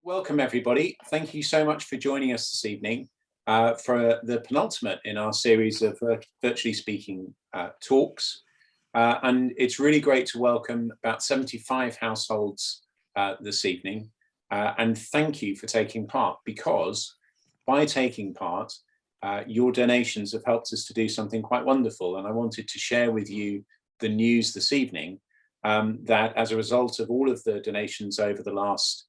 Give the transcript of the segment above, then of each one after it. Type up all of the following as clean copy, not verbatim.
Welcome, everybody. Thank you so much for joining us this evening for the penultimate in our series of virtually speaking talks. And it's really great to welcome about 75 households this evening. And thank you for taking part, because by taking part, your donations have helped us to do something quite wonderful. And I wanted to share with you the news this evening that as a result of all of the donations over the last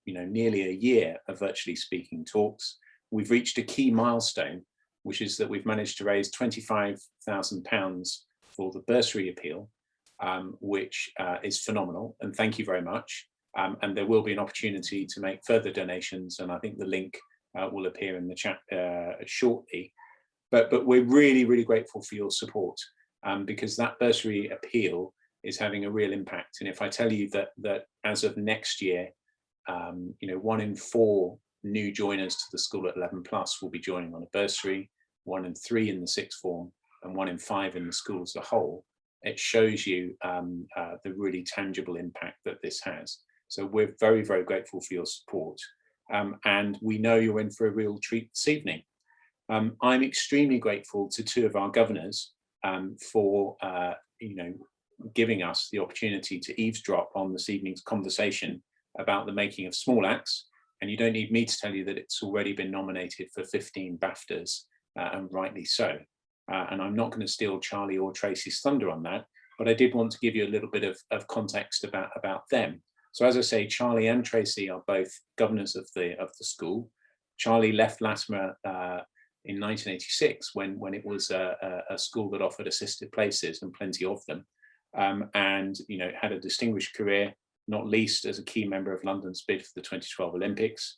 nearly a year of virtually speaking talks, we've reached a key milestone, which is that we've managed to raise £25,000 for the bursary appeal, which is phenomenal. And thank you very much. And there will be an opportunity to make further donations, and I think the link will appear in the chat shortly. But we're really, really grateful for your support, because that bursary appeal is having a real impact. And if I tell you that as of next year, 1 in 4 new joiners to the school at 11 plus will be joining on a bursary, 1 in 3 in the sixth form, and 1 in 5 in the school as a whole. It shows you the really tangible impact that this has. So we're very, very grateful for your support. And we know you're in for a real treat this evening. I'm extremely grateful to 2 of our governors for giving us the opportunity to eavesdrop on this evening's conversation about the making of Small Axe. And you don't need me to tell you that it's already been nominated for 15 BAFTAs, and rightly so. And I'm not going to steal Charlie or Tracey's thunder on that, but I did want to give you a little bit of context about them. So as I say, Charlie and Tracey are both governors of the school. Charlie left Latimer in 1986 when it was a school that offered assisted places, and plenty of them, and had a distinguished career, not least as a key member of London's bid for the 2012 Olympics,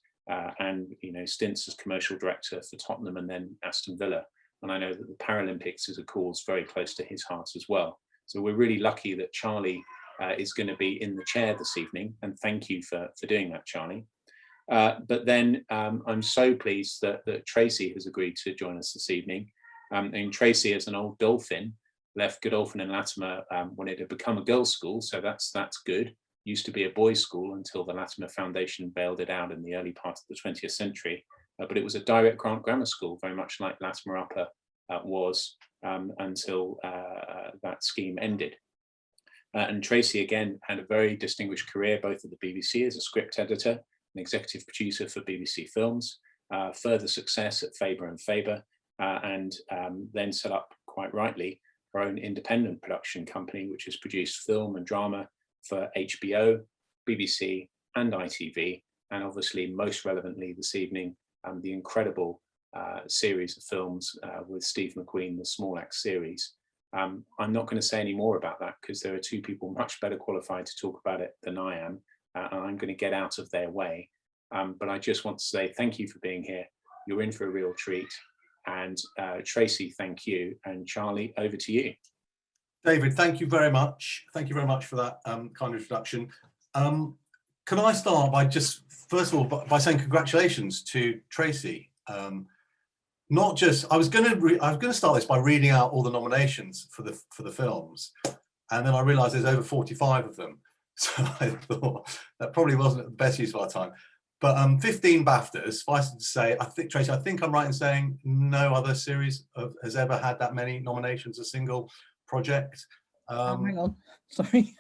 and stints as commercial director for Tottenham and then Aston Villa. And I know that the Paralympics is a cause very close to his heart as well. So we're really lucky that Charlie is going to be in the chair this evening, and thank you for doing that, Charlie. But then I'm so pleased that Tracey has agreed to join us this evening. And Tracey, as an old Dolphin, left Godolphin and Latimer when it had become a girls' school, so that's good. Used to be a boys' school until the Latimer Foundation bailed it out in the early part of the 20th century. But it was a direct grant grammar school, very much like Latimer Upper was until that scheme ended. And Tracey, again, had a very distinguished career, both at the BBC as a script editor and executive producer for BBC Films, further success at Faber and Faber, and then set up, quite rightly, her own independent production company, which has produced film and drama for HBO, BBC and ITV, and obviously most relevantly this evening, the incredible series of films with Steve McQueen, the Small Axe series. I'm not going to say any more about that, because there are 2 people much better qualified to talk about it than I am, and I'm going to get out of their way. But I just want to say thank you for being here. You're in for a real treat. And Tracey, thank you. And Charlie, over to you. David, thank you very much. Thank you very much for that kind introduction. Can I start by just, first of all, by saying congratulations to Tracey. Not just, I was going to start this by reading out all the nominations for the films, and then I realised there's over 45 of them. So I thought that probably wasn't the best use of our time. But 15 BAFTAs, suffice it to say, Tracey, I think I'm right in saying no other series has ever had that many nominations, a single project. Hang on, sorry.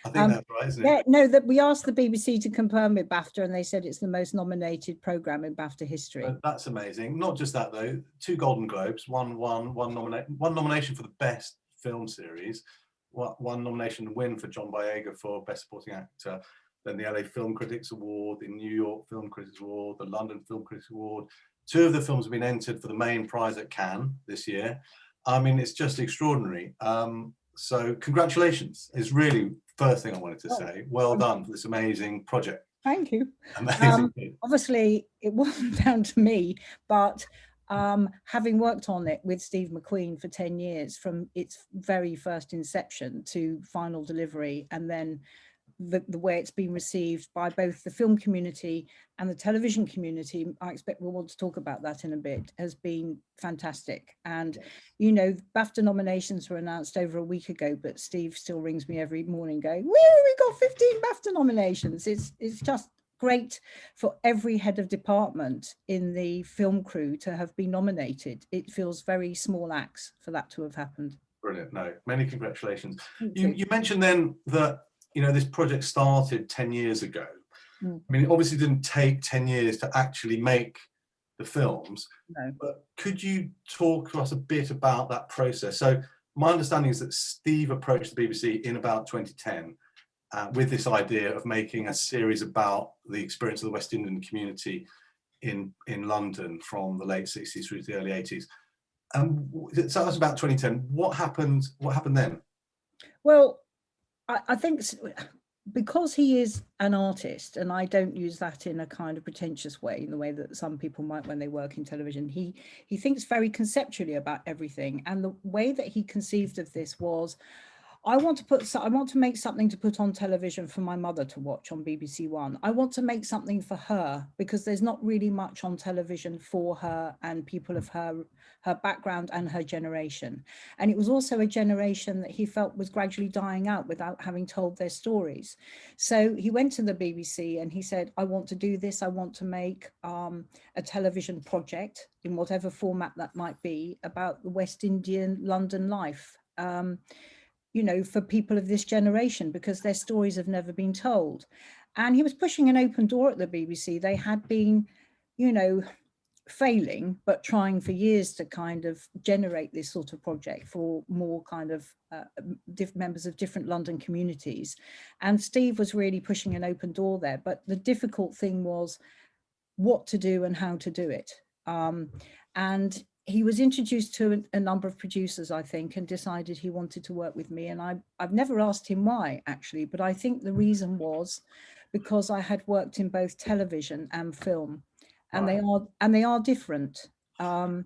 I think that's right, isn't it? Yeah, no, that we asked the BBC to confirm with BAFTA, and they said it's the most nominated programme in BAFTA history. That's amazing. Not just that though, 2 Golden Globes, one nomination for the best film series, one nomination and win for John Boyega for Best Supporting Actor, then the LA Film Critics Award, the New York Film Critics Award, the London Film Critics Award. 2 of the films have been entered for the main prize at Cannes this year. I mean, it's just extraordinary. So congratulations is really first thing I wanted to say. Well done for this amazing project. Thank you. Amazing. Obviously, it wasn't down to me, but having worked on it with Steve McQueen for 10 years, from its very first inception to final delivery, and then the way it's been received by both the film community and the television community, I expect we'll want to talk about that in a bit, has been fantastic. And, BAFTA nominations were announced over a week ago, but Steve still rings me every morning going, "Woo, we got 15 BAFTA nominations." It's just great for every head of department in the film crew to have been nominated. It feels very small acts for that to have happened. Brilliant. No, many congratulations. Thank You mentioned then that, you know, this project started 10 years ago. I mean, it obviously didn't take 10 years to actually make the films, No. but could you talk to us a bit about that process? So my understanding is that Steve approached the BBC in about 2010 with this idea of making a series about the experience of the West Indian community in London from the late 60s through to the early 80s. So that was about 2010. What happened then? Well, I think because he is an artist, and I don't use that in a kind of pretentious way, in the way that some people might when they work in television, he thinks very conceptually about everything. And the way that he conceived of this was, I want to make something to put on television for my mother to watch on BBC One. I want to make something for her, because there's not really much on television for her and people of her background and her generation. And it was also a generation that he felt was gradually dying out without having told their stories. So he went to the BBC and he said, I want to do this. I want to make a television project in whatever format that might be about the West Indian London life. You know, for people of this generation, because their stories have never been told. And he was pushing an open door at the BBC. They had been, you know, failing, but trying for years to kind of generate this sort of project for more kind of members of different London communities. And Steve was really pushing an open door there. But the difficult thing was what to do and how to do it. And he was introduced to a number of producers, I think, and decided he wanted to work with me. And I've never asked him why, actually, but I think the reason was because I had worked in both television and film, and they are different. And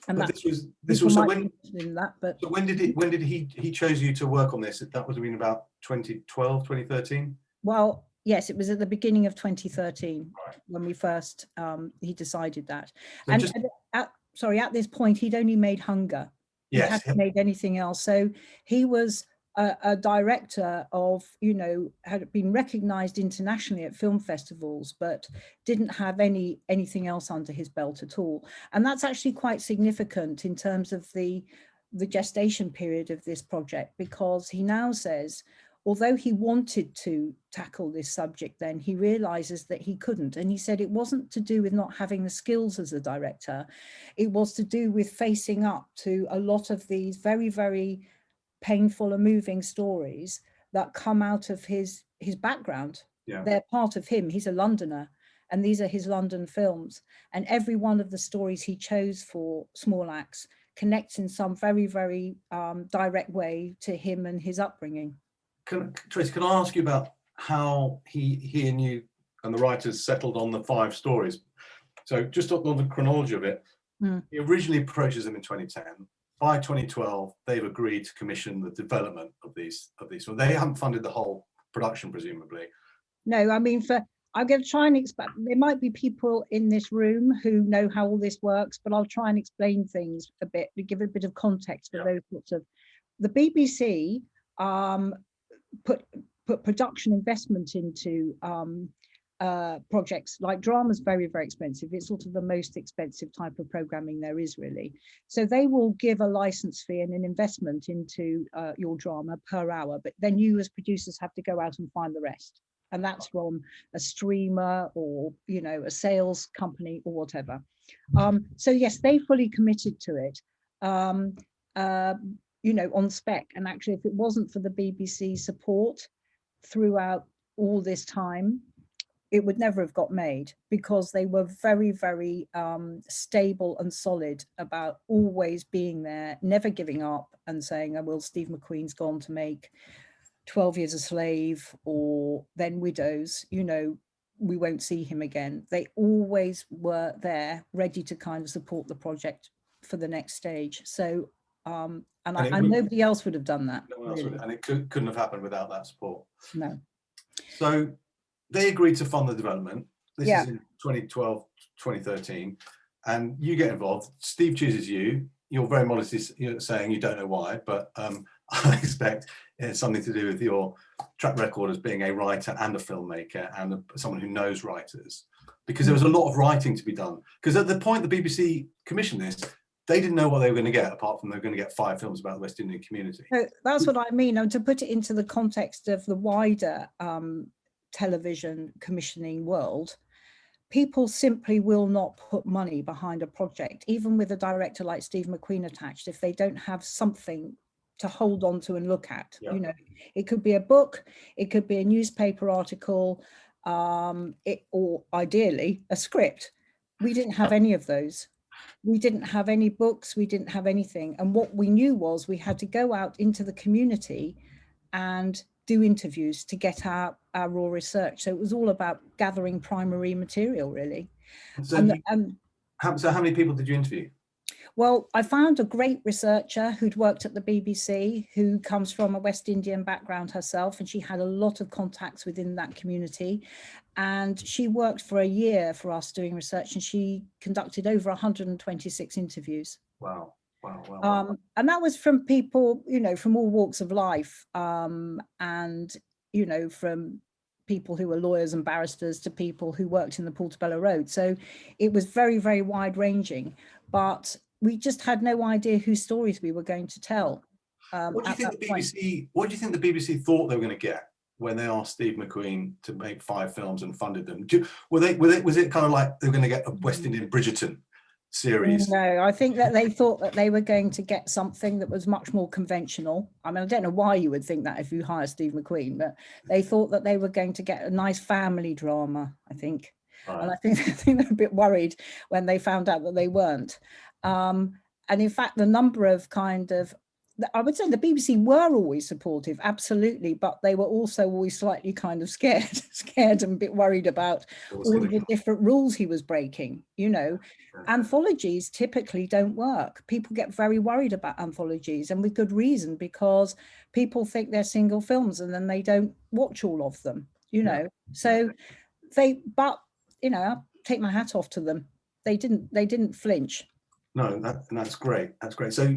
but that this was so when in that, but so when did he chose you to work on this? That was about 2012, 2013. Well, yes, it was at the beginning of 2013 Right. when we first he decided that. So And just, at this point, he'd only made Hunger. He yes, hadn't made anything else. So he was a director of, you know, had been recognized internationally at film festivals, but didn't have anything else under his belt at all. And that's actually quite significant in terms of the gestation period of this project, because he now says, although he wanted to tackle this subject then, he realizes that he couldn't. And he said it wasn't to do with not having the skills as a director. It was to do with facing up to a lot of these very, very painful and moving stories that come out of his background. Yeah. They're part of him. He's a Londoner, and these are his London films. And every one of the stories he chose for Small Axe connects in some very, very direct way to him and his upbringing. Tracy, can I ask you about how he and you and the writers settled on the 5 stories? So just on the chronology of it, he originally approaches them in 2010. By 2012, they've agreed to commission the development of these. So they haven't funded the whole production, presumably. No, I mean, I'm going to try and explain. There might be people in this room who know how all this works, but I'll try and explain things a bit to give a bit of context for those sorts of. The BBC put production investment into projects. Like drama's very, very expensive. It's sort of the most expensive type of programming there is, really. So they will give a license fee and an investment into your drama per hour, but then you as producers have to go out and find the rest. And that's from a streamer or, you know, a sales company or whatever. So yes, they fully committed to it. You know, on spec. And actually, if it wasn't for the BBC support throughout all this time, it would never have got made, because they were very, very stable and solid about always being there, never giving up and saying, oh, well, Steve McQueen's gone to make 12 Years a Slave or then Widows, you know, we won't see him again. They always were there, ready to kind of support the project for the next stage. So and nobody else would have done that. No one else would, and it couldn't have happened without that support. No. So they agreed to fund the development. This is in 2012, 2013, and you get involved. Steve chooses you. You're very modestly saying you don't know why, but I expect it's something to do with your track record as being a writer and a filmmaker and someone who knows writers, because there was a lot of writing to be done. Because at the point the BBC commissioned this, they didn't know what they were going to get, apart from they were going to get 5 films about the West Indian community. So that's what I mean. And to put it into the context of the wider television commissioning world, people simply will not put money behind a project, even with a director like Steve McQueen attached, if they don't have something to hold on to and look at. Yeah. You know, it could be a book, it could be a newspaper article, or ideally a script. We didn't have any of those. We didn't have any books, we didn't have anything. And what we knew was we had to go out into the community and do interviews to get our raw research. So it was all about gathering primary material, really. So, so how many people did you interview? Well, I found a great researcher who'd worked at the BBC, who comes from a West Indian background herself, and she had a lot of contacts within that community. And she worked for a year for us doing research, and she conducted over 126 interviews. Wow. Wow, wow, wow. And that was from people, you know, from all walks of life, and, you know, from people who were lawyers and barristers to people who worked in the Portobello Road. So it was very, very wide ranging, but we just had no idea whose stories we were going to tell. What do you think the BBC? What do you think the BBC thought they were going to get when they asked Steve McQueen to make 5 films and funded them? Was it kind of like they were going to get a West Indian Bridgerton series? No, I think that they thought that they were going to get something that was much more conventional. I mean, I don't know why you would think that if you hire Steve McQueen, but they thought that they were going to get a nice family drama, I think. Right. And I think they're a bit worried when they found out that they weren't. And in fact, the number of I would say the BBC were always supportive, absolutely, but they were also always slightly kind of scared and a bit worried about all of the different rules he was breaking. You know, anthologies typically don't work. People get very worried about anthologies, and with good reason, because people think they're single films and then they don't watch all of them, you know. So but you know, I'll take my hat off to them. They didn't flinch. No, that's great. That's great. So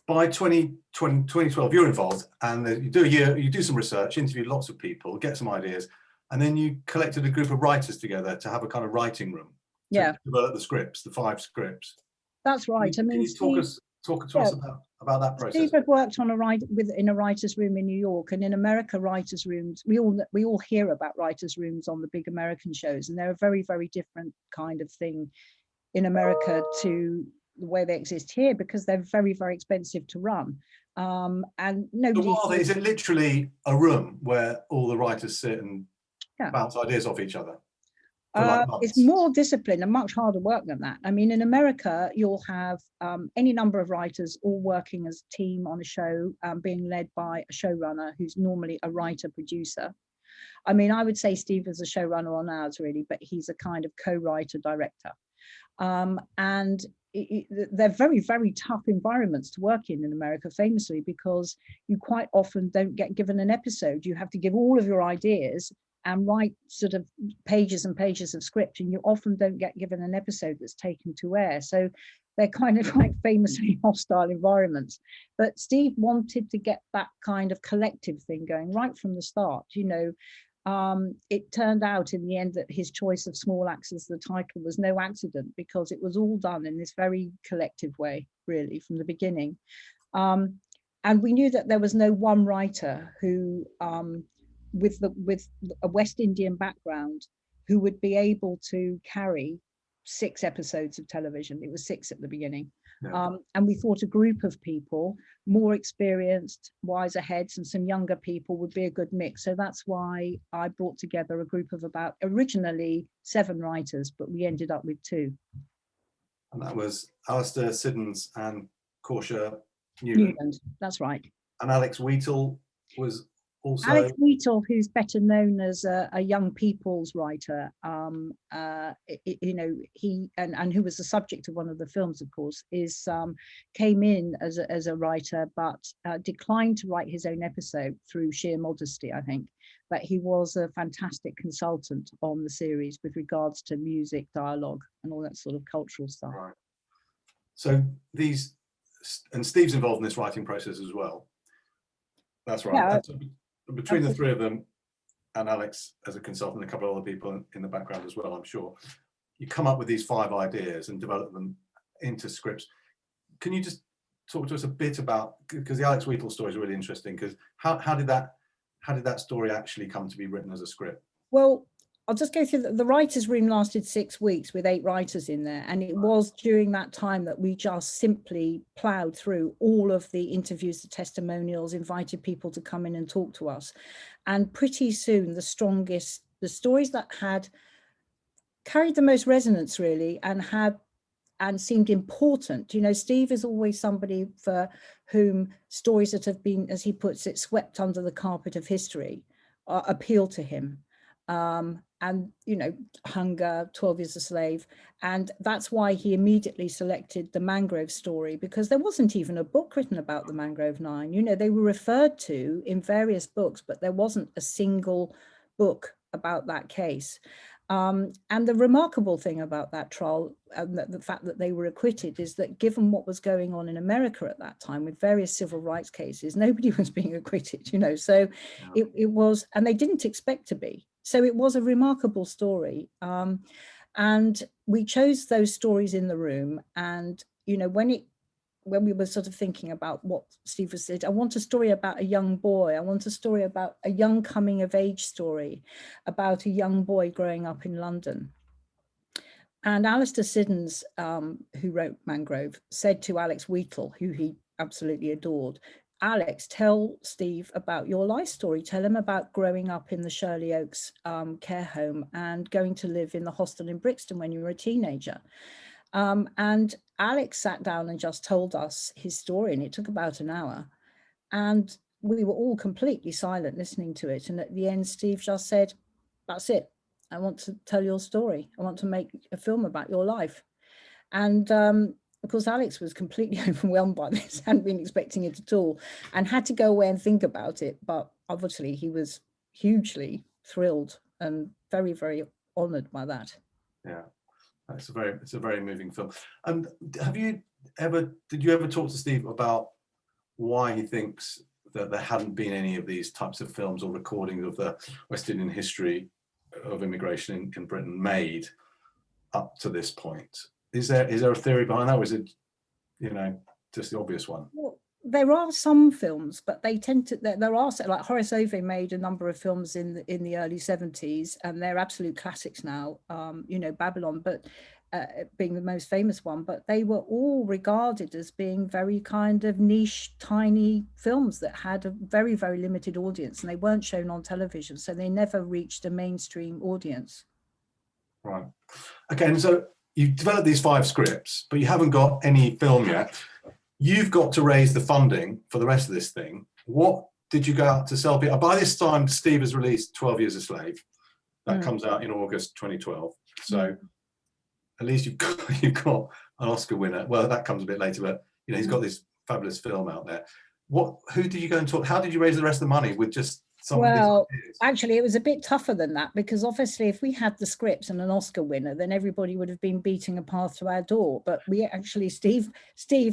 by 2012, you're involved, and you do some research, interview lots of people, get some ideas, and then you collected a group of writers together to have a kind of writing room. To develop the scripts, the 5 scripts. That's right. I mean, talk to us about that process. Steve had worked on in a writer's room in New York, and in America, writers' rooms. We all hear about writers' rooms on the big American shows, and they're a very, very different kind of thing in America to the way they exist here, because they're very, very expensive to run. And nobody. Is it literally a room where all the writers sit and bounce ideas off each other? It's more discipline and much harder work than that. I mean, in America, you'll have any number of writers all working as a team on a show, being led by a showrunner who's normally a writer-producer. I mean, I would say Steve is a showrunner on ours, really, but he's a kind of co-writer-director. And they're very, very tough environments to work in America, famously, because you quite often don't get given an episode. You have to give all of your ideas and write sort of pages and pages of script, and you often don't get given an episode that's taken to air. So they're kind of like famously hostile environments. But Steve wanted to get that kind of collective thing going right from the start. You know, it turned out in the end that his choice of Small Axe as the title was no accident, because it was all done in this very collective way, really, from the beginning. And we knew that there was no one writer who, with a West Indian background, who would be able to carry 6 episodes of television. It was 6 at the beginning. And we thought a group of people, more experienced, wiser heads, and some younger people would be a good mix. So that's why I brought together a group of about originally 7 writers, but we ended up with 2. And that was Alistair Siddons and Portia Newland. That's right. And Alex Wheatle was also... Alex Wheatle, who's better known as a young people's writer, you know, he and who was the subject of one of the films, of course, came in as a writer, but declined to write his own episode through sheer modesty, I think. But he was a fantastic consultant on the series with regards to music, dialogue, and all that sort of cultural stuff. Right. So and Steve's involved in this writing process as well. That's right. Yeah, And so between the three of them and Alex as a consultant, and a couple of other people in the background as well, I'm sure, you come up with these 5 ideas and develop them into scripts. Can you just talk to us a bit about, because the Alex Wheatle story is really interesting, because how did that story actually come to be written as a script? well, I'll just go through the writers' room lasted 6 weeks with 8 writers in there. And it was during that time that we just simply plowed through all of the interviews, the testimonials, invited people to come in and talk to us. And pretty soon, the stories that had carried the most resonance really and seemed important. You know, Steve is always somebody for whom stories that have been, as he puts it, swept under the carpet of history appeal to him. And, you know, Hunger, 12 Years a Slave. And that's why he immediately selected the Mangrove story, because there wasn't even a book written about the Mangrove Nine. You know, they were referred to in various books, but there wasn't a single book about that case. And the remarkable thing about that trial, and the fact that they were acquitted, is that given what was going on in America at that time with various civil rights cases, nobody was being acquitted, you know, so it was, and they didn't expect to be. So it was a remarkable story. And we chose those stories in the room. And, you know, when we were sort of thinking about what Steve has said, I want a story about a young boy. I want a story about a young coming of age story about a young boy growing up in London. And Alistair Siddons, who wrote Mangrove, said to Alex Wheatle, who he absolutely adored, Alex, tell Steve about your life story. Tell him about growing up in the Shirley Oaks care home and going to live in the hostel in Brixton when you were a teenager. And Alex sat down and just told us his story, and it took about an hour. And we were all completely silent listening to it. And at the end, Steve just said, that's it. I want to tell your story. I want to make a film about your life. And of course, Alex was completely overwhelmed by this, hadn't been expecting it at all, and had to go away and think about it. But obviously, he was hugely thrilled and very, very honoured by that. Yeah, it's a very moving film. And did you ever talk to Steve about why he thinks that there hadn't been any of these types of films or recordings of the West Indian history of immigration in Britain made up to this point? Is there a theory behind that, or is it, you know, just the obvious one? Well, there are some films, but they tend to, there are, like Horace Ove made a number of films in the early 70s, and they're absolute classics now, you know, Babylon, but being the most famous one, but they were all regarded as being very kind of niche, tiny films that had a very, very limited audience, and they weren't shown on television, so they never reached a mainstream audience. Right. Okay, and so you've developed these 5 scripts, but you haven't got any film yet. You've got to raise the funding for the rest of this thing. What did you go out to sell? By this time, Steve has released 12 Years a Slave. That comes out in August 2012. So at least you've got an Oscar winner. Well, that comes a bit later, but you know, he's got this fabulous film out there. Who did you go and talk? How did you raise the rest of the money with just some of these ideas? Actually, it was a bit tougher than that, because obviously if we had the scripts and an Oscar winner, then everybody would have been beating a path to our door. But we actually, Steve,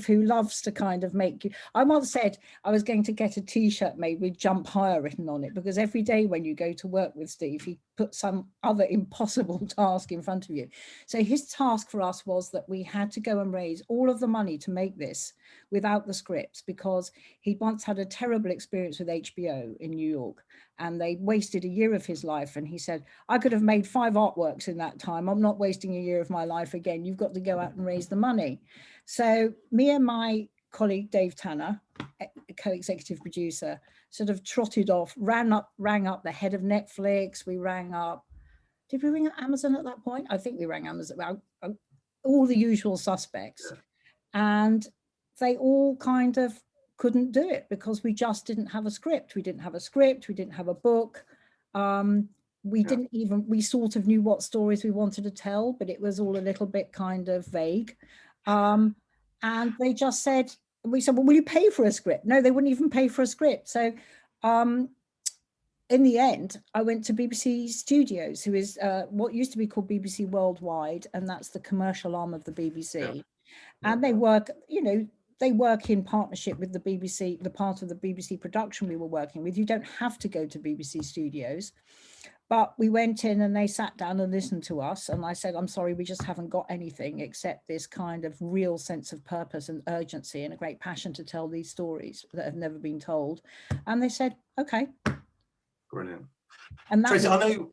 who loves to kind of make you, I once said I was going to get a T-shirt made with "Jump Higher" written on it, because every day when you go to work with Steve, he puts some other impossible task in front of you. So his task for us was that we had to go and raise all of the money to make this without the scripts, because he once had a terrible experience with HBO in New York, and they wasted a year of his life. And he said, I could have made 5 artworks in that time. I'm not wasting a year of my life again. You've got to go out and raise the money. So me and my colleague, Dave Tanner, co-executive producer, sort of trotted off, rang up the head of Netflix. We rang up, did we ring Amazon at that point? I think we rang Amazon, all the usual suspects. Yeah. And they all kind of couldn't do it, because we just didn't have a script. We didn't have a script. We didn't have a book. We sort of knew what stories we wanted to tell, but it was all a little bit kind of vague. And they just said, we said, well, will you pay for a script? No, they wouldn't even pay for a script. So in the end, I went to BBC Studios, who is what used to be called BBC Worldwide, and that's the commercial arm of the BBC. Yeah. And they work, you know, they work in partnership with the BBC, the part of the BBC production we were working with. You don't have to go to BBC Studios. But we went in and they sat down and listened to us. And I said, I'm sorry, we just haven't got anything except this kind of real sense of purpose and urgency and a great passion to tell these stories that have never been told. And they said, okay. Brilliant. And that Tracey, I know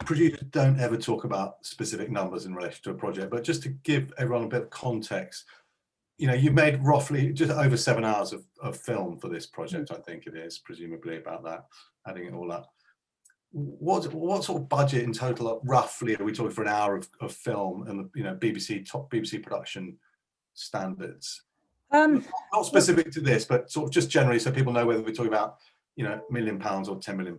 producers don't ever talk about specific numbers in relation to a project, but just to give everyone a bit of context, you know, you've made roughly just over 7 hours of film for this project, I think it is, presumably about that, adding it all up. What sort of budget in total, roughly, are we talking for an hour of film and, you know, top BBC production standards? Not specific to this, but sort of just generally, so people know whether we're talking about, you know, £1 million or £10 million.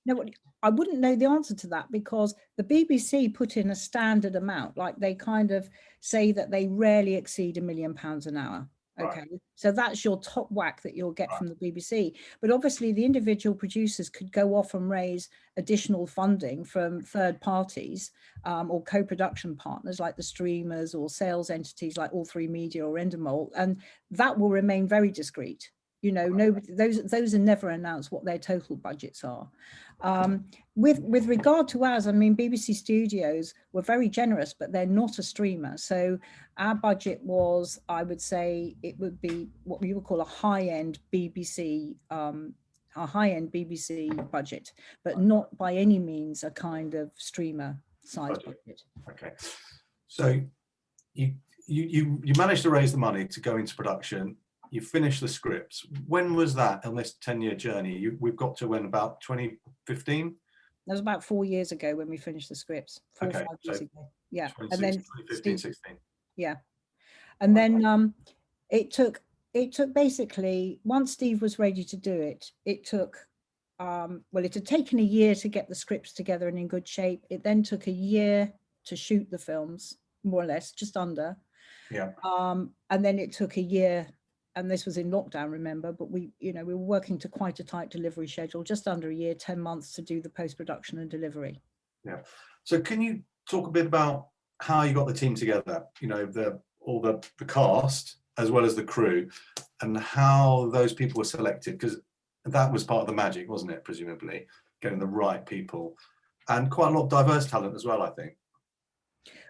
No, I wouldn't know the answer to that, because the BBC put in a standard amount, like they kind of say that they rarely exceed £1 million an hour. Okay, right. So that's your top whack that you'll get from the BBC. But obviously the individual producers could go off and raise additional funding from third parties or co-production partners like the streamers or sales entities like All3Media or Endemol, and that will remain very discreet. You know, nobody, those are never announced what their total budgets are. With regard to ours, I mean, BBC Studios were very generous, but they're not a streamer. So our budget was, I would say, it would be what we would call a high-end BBC, budget, but not by any means a kind of streamer size budget. Okay, so you managed to raise the money to go into production. You finished the scripts. When was that on this 10-year journey? We've got to when, about 2015? That was about 4 years ago when we finished the scripts. 4 or 5 years ago. Yeah. And then 2015, 16. Yeah. And then it took basically, once Steve was ready to do it, it took well, it had taken a year to get the scripts together and in good shape. It then took a year to shoot the films, more or less, just under. Yeah. And then it took a year, and this was in lockdown, remember, but we were working to quite a tight delivery schedule, just under a year, 10 months to do the post-production and delivery. Yeah. So can you talk a bit about how you got the team together, you know, all the cast as well as the crew, and how those people were selected? Because that was part of the magic, wasn't it, presumably, getting the right people, and quite a lot of diverse talent as well, I think.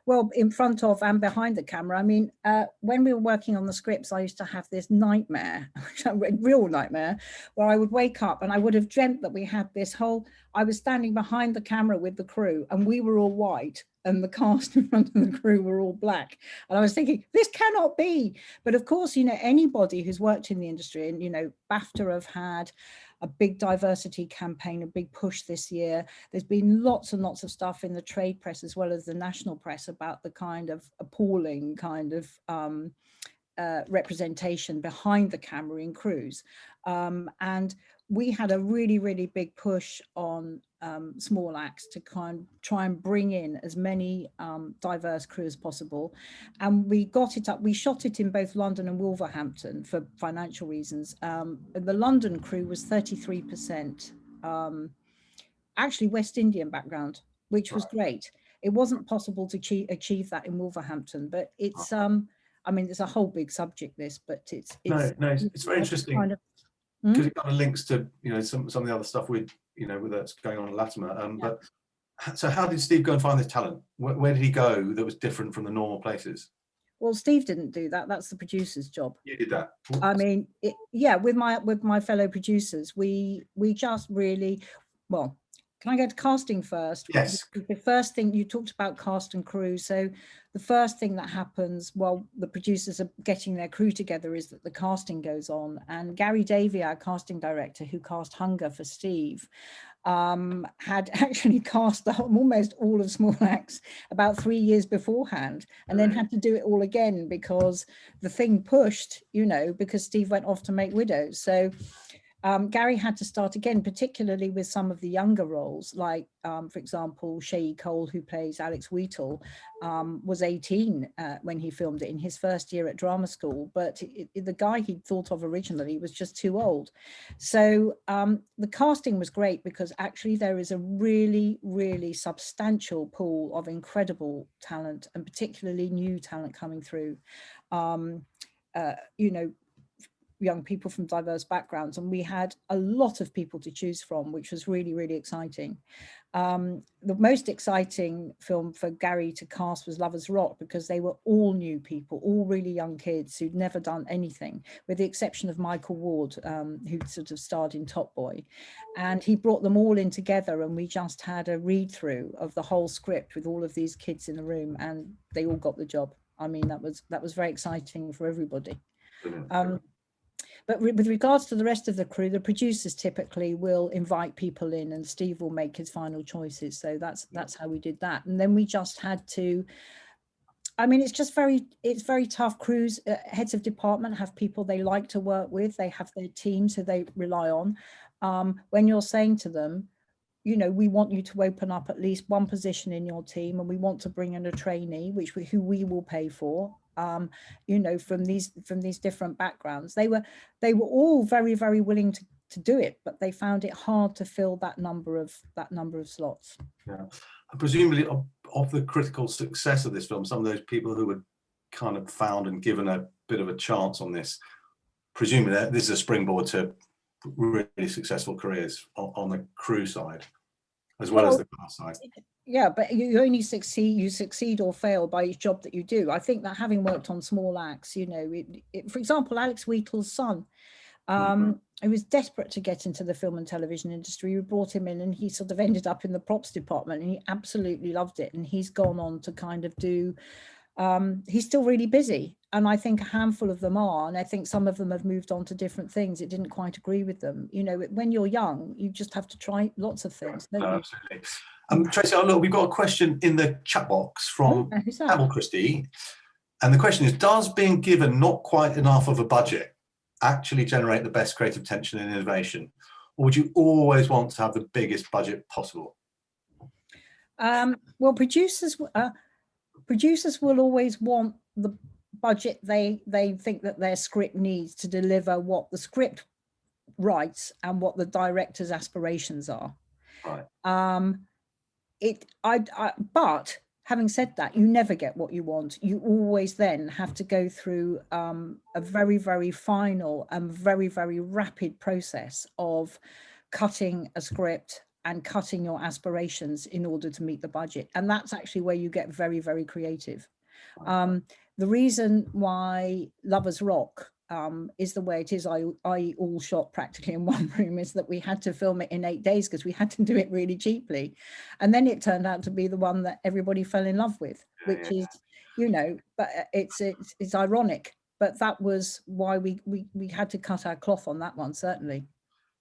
Well, in front of and behind the camera. I mean, when we were working on the scripts, I used to have this nightmare, real nightmare, where I would wake up and I would have dreamt that we had this whole, I was standing behind the camera with the crew and we were all white and the cast in front of the crew were all black. And I was thinking, this cannot be. But of course, you know, anybody who's worked in the industry, and, you know, BAFTA have had a big diversity campaign, a big push this year. There's been lots and lots of stuff in the trade press as well as the national press about the kind of appalling kind of representation behind the camera in crews. And we had a really, really big push on small acts to try and bring in as many diverse crew as possible. And we got it up, we shot it in both London and Wolverhampton for financial reasons. The London crew was 33%, actually West Indian background, which was great. It wasn't possible to achieve that in Wolverhampton, but it's, I mean, it's a whole big subject, this, but it's very interesting. Kind of, because it kind of links to, you know, some of the other stuff with that's going on in Latimer. But so how did Steve go and find this talent? Where did he go that was different from the normal places? Well, Steve didn't do that. That's the producer's job. You did that. I mean, with my fellow producers, we just really, well, can I go to casting first? Yes. The first thing, you talked about cast and crew. So the first thing that happens while the producers are getting their crew together is that the casting goes on. And Gary Davey, our casting director, who cast Hunger for Steve, had actually cast almost all of Small Axe about 3 years beforehand, and then had to do it all again because the thing pushed, you know, because Steve went off to make Widows. So Gary had to start again, particularly with some of the younger roles, like, for example, Shayi Cole, who plays Alex Wheatle, was 18 when he filmed it in his first year at drama school. But the guy he'd thought of originally was just too old. So the casting was great because actually there is a really, really substantial pool of incredible talent, and particularly new talent coming through. You know, young people from diverse backgrounds, and we had a lot of people to choose from, which was really, really exciting. The most exciting film for Gary to cast was Lovers Rock, because they were all new people, all really young kids who'd never done anything, with the exception of Michael Ward, who sort of starred in Top Boy. And he brought them all in together, and we just had a read through of the whole script with all of these kids in the room, and they all got the job. I mean, that was very exciting for everybody. But with regards to the rest of the crew, the producers typically will invite people in, and Steve will make his final choices. So that's how we did that. And then we just had to, I mean, it's very tough. Crews, heads of department have people they like to work with. They have their teams who they rely on. When you're saying to them, you know, we want you to open up at least one position in your team, and we want to bring in a trainee, who we will pay for. You know, from these different backgrounds, they were all very, very willing to do it, but they found it hard to fill that number of slots. Yeah, and presumably of the critical success of this film, some of those people who were kind of found and given a bit of a chance on this, presumably this is a springboard to really successful careers on the crew side as well as the cast side. Yeah, but you only succeed or fail by each job that you do. I think that having worked on small acts, you know, for example, Alex Wheatle's son, he was desperate to get into the film and television industry. We brought him in, and he sort of ended up in the props department, and he absolutely loved it. And he's gone on to kind of do, he's still really busy. And I think a handful of them are, and I think some of them have moved on to different things. It didn't quite agree with them. You know, when you're young, you just have to try lots of things. Absolutely. Tracy, look, we've got a question in the chat box from Apple Christie. And the question is, does being given not quite enough of a budget actually generate the best creative tension and innovation? Or would you always want to have the biggest budget possible? Well, producers will always want the budget they think that their script needs to deliver what the script writes and what the director's aspirations are. Right. But having said that, you never get what you want. You always then have to go through a very, very final and very, very rapid process of cutting a script and cutting your aspirations in order to meet the budget. And that's actually where you get very, very creative. The reason why Lovers Rock is the way it is, I all shot practically in one room, is that we had to film it in 8 days because we had to do it really cheaply. And then it turned out to be the one that everybody fell in love with, which is, you know, but it's ironic, but that was why we had to cut our cloth on that one, certainly.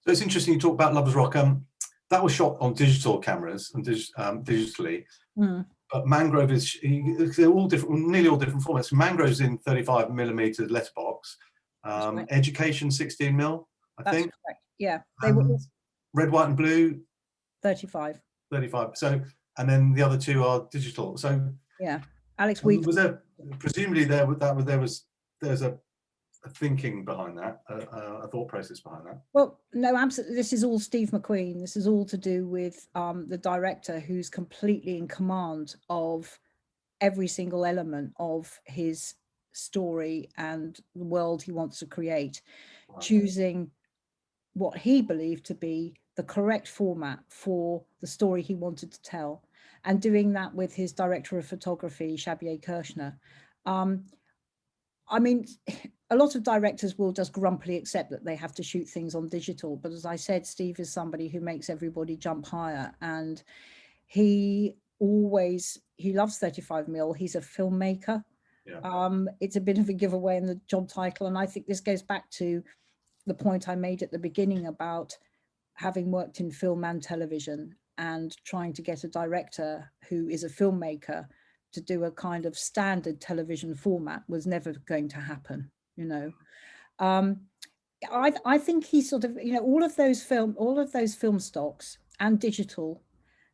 So it's interesting you talk about Lovers Rock. That was shot on digital cameras and digitally. But Mangrove they're all different, nearly all different formats. Mangrove's in 35mm letterbox. Right. Education 16mm, I think. Correct. Yeah, they were all... Red, White, and Blue 35. So, and then the other two are digital. So yeah, Alex Wheatle. Was there presumably there's a thinking behind that, a thought process behind that? Well, no, absolutely. This is all Steve McQueen. This is all to do with the director, who's completely in command of every single element of his story and the world he wants to create, choosing what he believed to be the correct format for the story he wanted to tell, and doing that with his director of photography, Xavier Kirshner. I mean, a lot of directors will just grumpily accept that they have to shoot things on digital. But as I said, Steve is somebody who makes everybody jump higher. And he loves 35mm. He's a filmmaker. Yeah. It's a bit of a giveaway in the job title. And I think this goes back to the point I made at the beginning about having worked in film and television and trying to get a director who is a filmmaker to do a kind of standard television format was never going to happen, you know. I think he sort of, you know, all of those film stocks and digital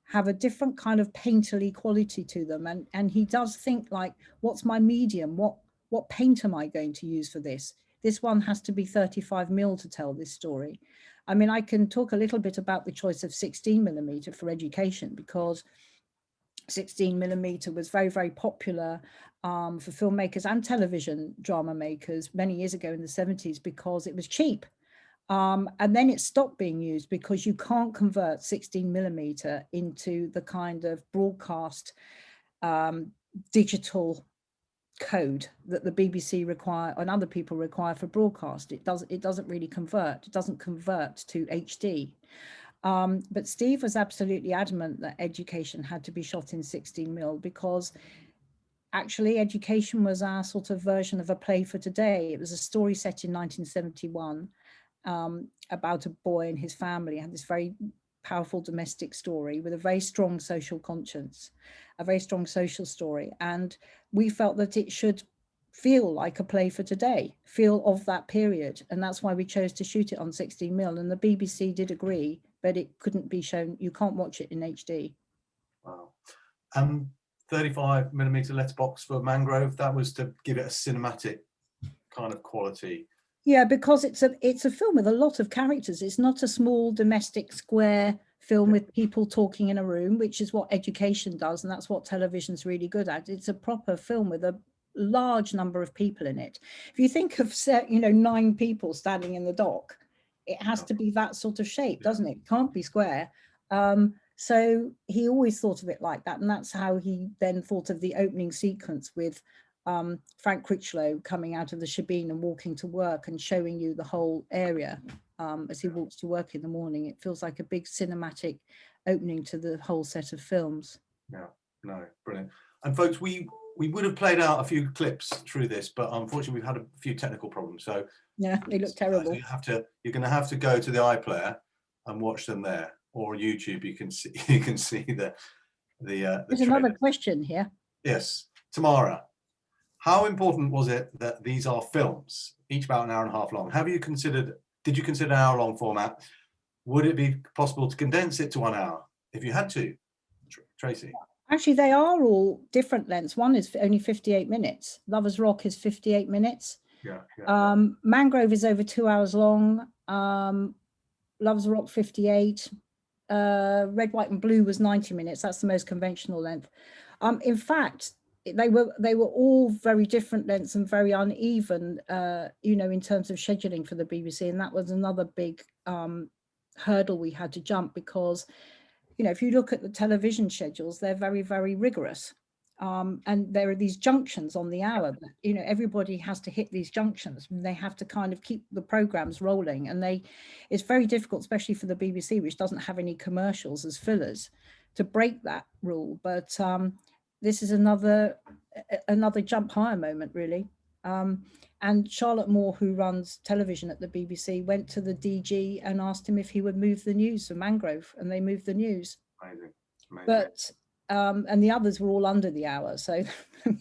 have a different kind of painterly quality to them, and he does think like, what's my medium? What paint am I going to use for this? This one has to be 35mm to tell this story. I mean, I can talk a little bit about the choice of 16mm for Education, because 16mm was very, very popular for filmmakers and television drama makers many years ago in the 70s because it was cheap. And then it stopped being used because you can't convert 16mm into the kind of broadcast digital code that the BBC require and other people require for broadcast. It doesn't really convert. It doesn't convert to HD. But Steve was absolutely adamant that Education had to be shot in 16mm because actually Education was our sort of version of A Play for Today. It was a story set in 1971 about a boy and his family. It had this very powerful domestic story with a very strong social conscience, a very strong social story. And we felt that it should feel like a play for today, feel of that period. And that's why we chose to shoot it on 16mm. And the BBC did agree, but it couldn't be shown. You can't watch it in HD. Wow. 35mm letterbox for Mangrove, that was to give it a cinematic kind of quality. Yeah, because it's a film with a lot of characters. It's not a small domestic square film with people talking in a room, which is what Education does, and that's what television's really good at. It's a proper film with a large number of people in it. If you think of 9 people standing in the dock, it has to be that sort of shape, doesn't it? It can't be square. So he always thought of it like that, and that's how he then thought of the opening sequence with Frank Critchlow coming out of the shebeen and walking to work and showing you the whole area as he walks to work in the morning. It feels like a big cinematic opening to the whole set of films. Yeah, no, brilliant. And folks, we would have played out a few clips through this, but unfortunately we've had a few technical problems. So yeah, they look terrible. You're going to have to go to the iPlayer and watch them there, or YouTube. You can see the There's another question here. Yes, Tamara. How important was it that these are films, each about an hour and a half long? Did you consider an hour-long format? Would it be possible to condense it to 1 hour if you had to, Tracey? Actually, they are all different lengths. One is only 58 minutes. Lovers Rock is 58 minutes. Yeah. Mangrove is over 2 hours long. Lovers Rock 58. Red, White and Blue was 90 minutes. That's the most conventional length. In fact, they were all very different lengths and very uneven, in terms of scheduling for the BBC. And that was another big hurdle we had to jump because, if you look at the television schedules, they're very, very rigorous. And there are these junctions on the hour that, everybody has to hit these junctions and they have to kind of keep the programs rolling. And it's very difficult, especially for the BBC, which doesn't have any commercials as fillers, to break that rule. But this is another jump higher moment, really. And Charlotte Moore, who runs television at the BBC, went to the DG and asked him if he would move the news for Mangrove, and they moved the news. Amazing. But and the others were all under the hour, so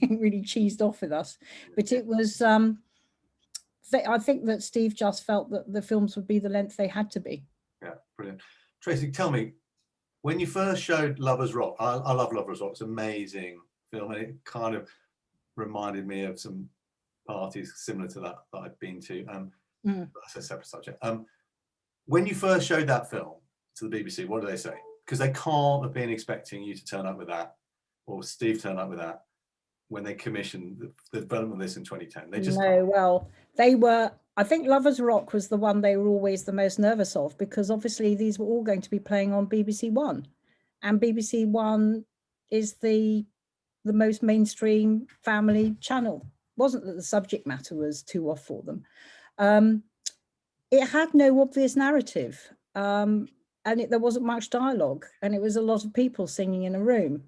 really cheesed off with us. But it was, I think that Steve just felt that the films would be the length they had to be. Yeah, brilliant. Tracey, tell me, when you first showed Lovers Rock, I love Lovers Rock. It's an amazing film, and it kind of reminded me of some parties similar to that I've been to. That's a separate subject. When you first showed that film to the BBC, what did they say? Because they can't have been expecting you to turn up with that, or Steve turn up with that, when they commissioned the development of this in 2010. They just no. Well, they were. I think Lovers Rock was the one they were always the most nervous of, because obviously these were all going to be playing on BBC One, and BBC One is the most mainstream family channel. It wasn't that the subject matter was too off for them. It had no obvious narrative, and there wasn't much dialogue, and it was a lot of people singing in a room.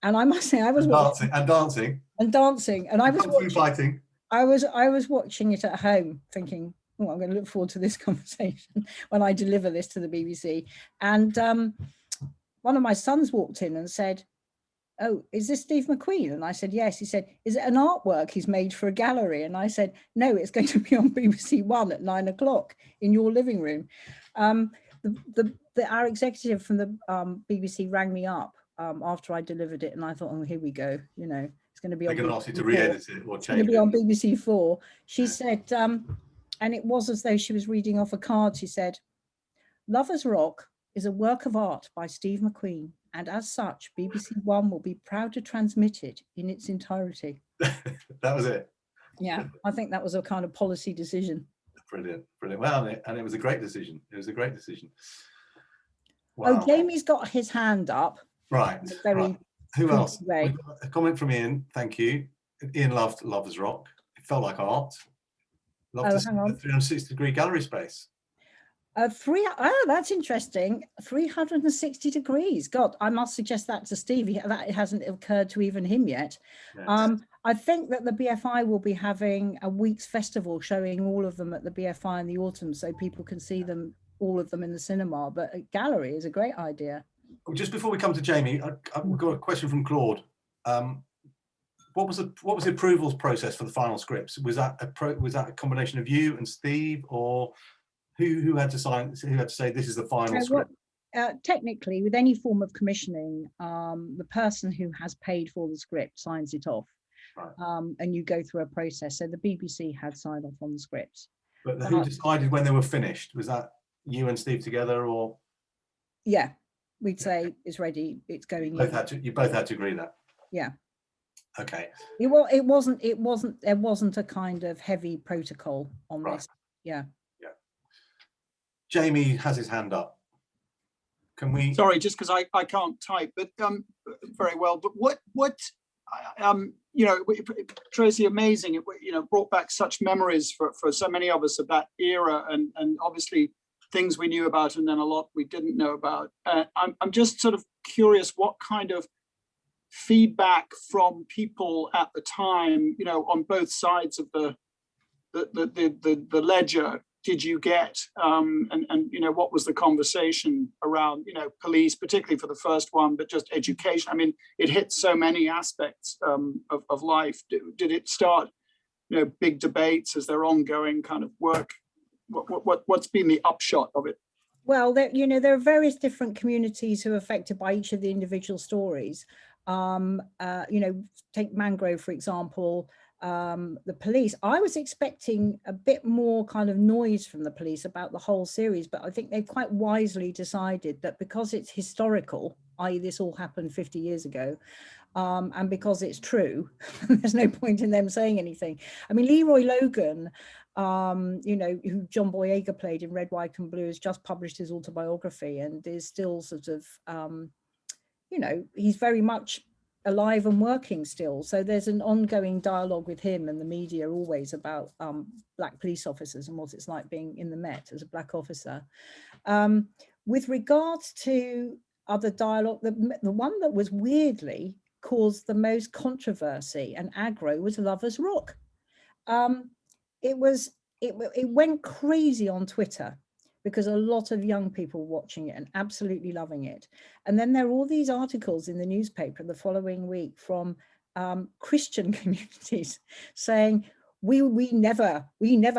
And I must say, I was dancing, and I was fighting. I was watching it at home, thinking, "Oh, I'm going to look forward to this conversation when I deliver this to the BBC." And one of my sons walked in and said, "Oh, is this Steve McQueen?" And I said, "Yes." He said, "Is it an artwork he's made for a gallery?" And I said, "No, it's going to be on BBC One at 9 o'clock in your living room." Our executive from the BBC rang me up after I delivered it, and I thought, "Oh, here we go. It's going to be on." They're going to ask you to re-edit it or change it. It's going to be on BBC 4. She said, and it was as though she was reading off a card. She said, "Lovers Rock is a work of art by Steve McQueen, and as such, BBC One will be proud to transmit it in its entirety. That was it. Yeah, I think that was a kind of policy decision. Brilliant, brilliant. Well, and it was a great decision. It was a great decision. Wow. Wow. Oh, Jamie's got his hand up. Right. Very Who else? way. We've got a comment from Ian. Thank you. Ian loved Lovers Rock. It felt like art. Loved to see the 360-degree gallery space. That's interesting. 360 degrees. God, I must suggest that to Steve. That hasn't occurred to even him yet. Yes. I think that the BFI will be having a week's festival showing all of them at the BFI in the autumn, so people can see them, all of them in the cinema. But a gallery is a great idea. Just before we come to Jamie, I've got a question from Claude. What was the approvals process for the final scripts? Was that a combination of you and Steve, or who had to sign? Who had to say this is the final script? Technically, with any form of commissioning, the person who has paid for the script signs it off, right. And you go through a process. So the BBC had signed off on the scripts. But who decided when they were finished? Was that you and Steve together, or? Yeah, we'd say it's ready. It's going. You both had to agree that. Yeah. Okay. It wasn't. There wasn't a kind of heavy protocol on this. Yeah. Yeah. Jamie has his hand up. Can we? Sorry, just because I can't type, but very well. But what you know, Tracey, amazing. It, you know, brought back such memories for so many of us of that era, and obviously things we knew about, and then a lot we didn't know about. I'm just sort of curious what kind of feedback from people at the time, you know, on both sides of the ledger did you get, and you know, what was the conversation around, you know, police, particularly for the first one, but just education? I mean, it hit so many aspects of life. Did it start, you know, big debates? As their ongoing kind of work? What's been the upshot of it? Well, you know, there are various different communities who are affected by each of the individual stories. You know, take Mangrove, for example. The police, I was expecting a bit more kind of noise from the police about the whole series, but I think they've quite wisely decided that because it's historical, i.e. this all happened 50 years ago, and because it's true, there's no point in them saying anything. I mean, Leroy Logan, you know, who John Boyega played in Red, White and Blue, has just published his autobiography and is still sort of, you know, he's very much alive and working still. So there's an ongoing dialogue with him and the media always about black police officers and what it's like being in the Met as a black officer. With regards to other dialogue, the one that was weirdly caused the most controversy and aggro was Lovers Rock. It went crazy on Twitter because a lot of young people watching it and absolutely loving it. And then there are all these articles in the newspaper the following week from Christian communities saying, we never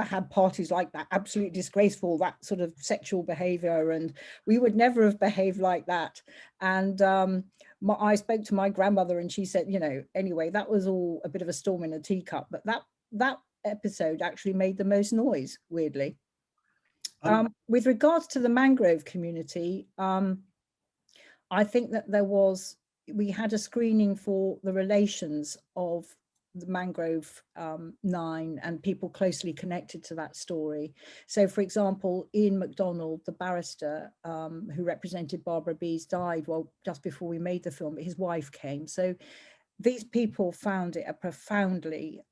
had parties like that, absolutely disgraceful, that sort of sexual behavior, and we would never have behaved like that. And I spoke to my grandmother and she said, you know, anyway, that was all a bit of a storm in a teacup, but that episode actually made the most noise, weirdly. With regards to the Mangrove community, I think that we had a screening for the relations of the Mangrove 9 and people closely connected to that story. So, for example, Ian MacDonald, the barrister who represented Barbara Bees, died just before we made the film, but his wife came. So these people found it a profoundly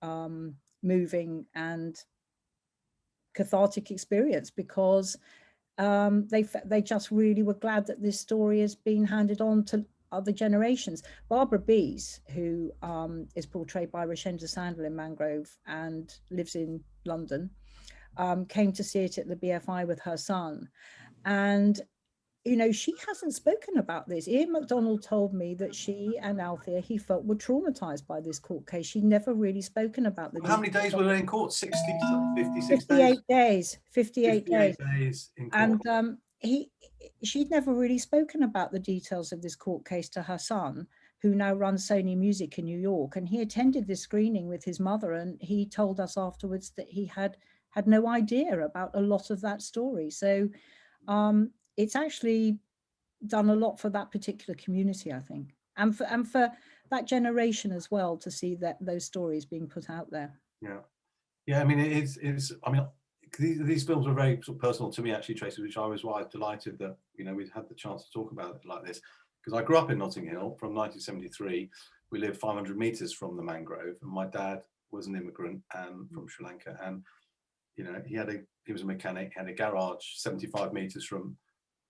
moving and cathartic experience because they just really were glad that this story has been handed on to other generations. Barbara Bees, who is portrayed by Rashenda Sandel in Mangrove and lives in London, came to see it at the BFI with her son. And you know, she hasn't spoken about this. Ian MacDonald told me that she and Althea, he felt, were traumatized by this court case. She'd never really spoken about the. How many days were they in court? 60, 56 days? 58 days in court. And she'd never really spoken about the details of this court case to her son, who now runs Sony Music in New York. And he attended this screening with his mother, and he told us afterwards that he had no idea about a lot of that story. So it's actually done a lot for that particular community, I think, and for that generation as well, to see that those stories being put out there. Yeah. I mean, it's. I mean, these films were very sort of personal to me, actually, Tracy, which I was delighted that we'd had the chance to talk about it like this, because I grew up in Notting Hill from 1973. We lived 500 meters from the mangrove, and my dad was an immigrant and from Sri Lanka, and he was a mechanic, had a garage 75 meters from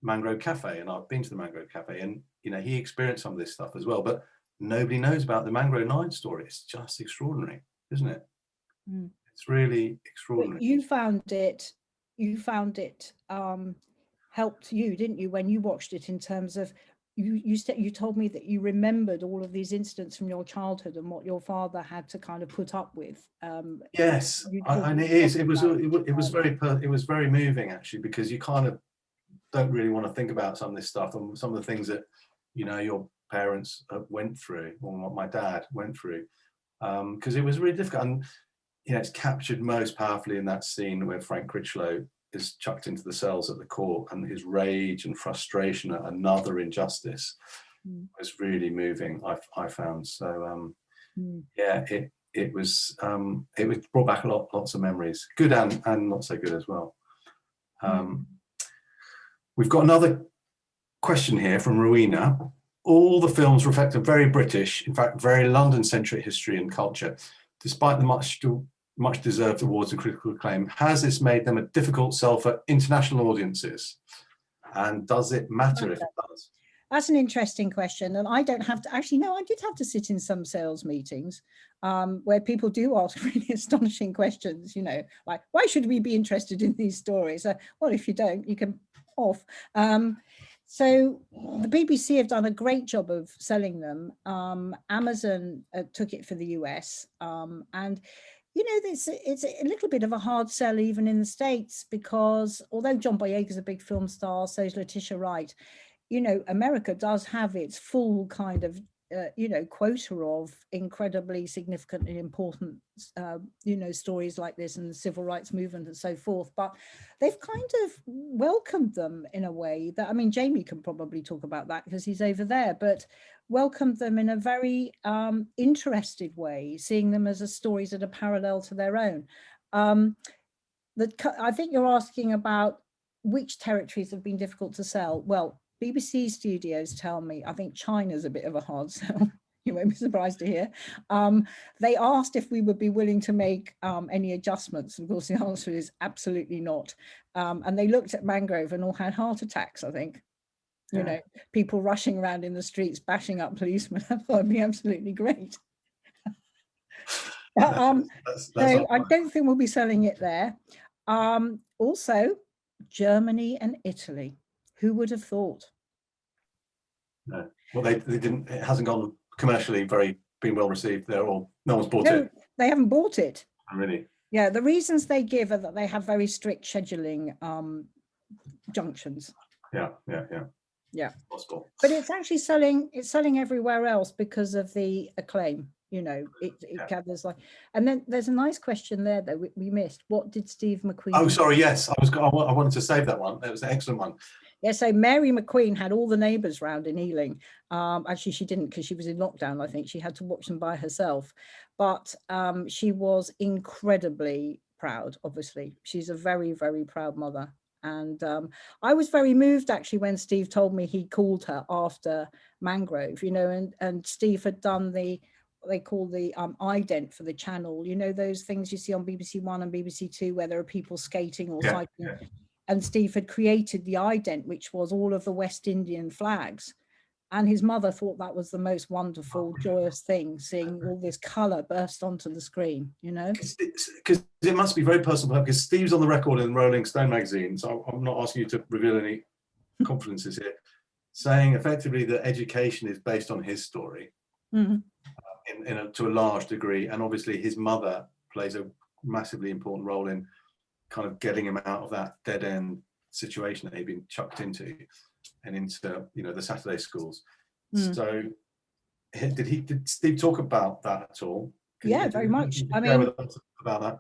Mangrove Cafe, and I've been to the Mangrove Cafe, and he experienced some of this stuff as well, but nobody knows about the Mangrove 9 story. It's just extraordinary, isn't it? It's really extraordinary. But you found it helped you, didn't you, when you watched it, in terms of you told me that you remembered all of these incidents from your childhood and what your father had to kind of put up with. Yes, and it was very moving, actually, because you kind of don't really want to think about some of this stuff and some of the things that your parents went through, or what my dad went through, because it was really difficult. And it's captured most powerfully in that scene where Frank Critchlow is chucked into the cells at the court, and his rage and frustration at another injustice was really moving, I found. So yeah, it was brought back lots of memories, good and not so good as well. We've got another question here from Rowena. All the films reflect a very British, in fact very London-centric history and culture. Despite the much deserved awards and critical acclaim, has this made them a difficult sell for international audiences? And does it matter if it does? That's an interesting question. And I don't have to, actually, no, I did have to sit in some sales meetings where people do ask really astonishing questions, like, why should we be interested in these stories? Well, if you don't, you can off. So the BBC have done a great job of selling them. Amazon took it for the US, and it's a little bit of a hard sell even in the States, because although John Boyega's a big film star, so is Letitia Wright, America does have its full kind of quota of incredibly significant and important stories like this, and the civil rights movement and so forth. But they've kind of welcomed them in a way that, I mean, Jamie can probably talk about that because he's over there, but welcomed them in a very interested way, seeing them as stories that are parallel to their own. I think you're asking about which territories have been difficult to sell. Well, BBC studios tell me, I think China's a bit of a hard sell. You won't be surprised to hear. They asked if we would be willing to make any adjustments. And of course, the answer is absolutely not. And they looked at Mangrove and all had heart attacks, I think. People rushing around in the streets, bashing up policemen. I thought it'd be absolutely great. So I don't think we'll be selling it there. Also, Germany and Italy. Who would have thought? No. Well, they didn't. It hasn't gone commercially been well received there, or no one's bought it. They haven't bought it. Oh, really? Yeah, the reasons they give are that they have very strict scheduling junctions. Yeah. Possible. But it's actually selling. It's selling everywhere else because of the acclaim. It gathers like. And then there's a nice question there that we missed. What did Steve McQueen? Oh, sorry. Yes, I wanted to save that one. That was an excellent one. Yeah, so Mary McQueen had all the neighbours round in Ealing. Actually, she didn't, because she was in lockdown. I think she had to watch them by herself. But she was incredibly proud, obviously. She's a very, very proud mother. And I was very moved, actually, when Steve told me he called her after Mangrove, and Steve had done they call the ident for the channel, those things you see on BBC One and BBC Two where there are people skating or cycling. Yeah. And Steve had created the ident, which was all of the West Indian flags. And his mother thought that was the most wonderful, joyous thing, seeing all this colour burst onto the screen, Because it must be very personal, because Steve's on the record in Rolling Stone magazine, so I'm not asking you to reveal any confidences here, saying effectively that education is based on his story to a large degree. And obviously his mother plays a massively important role in kind of getting him out of that dead end situation that he'd been chucked into and into the Saturday schools. So did Steve talk about that at all? Yeah, very much. I mean, about that.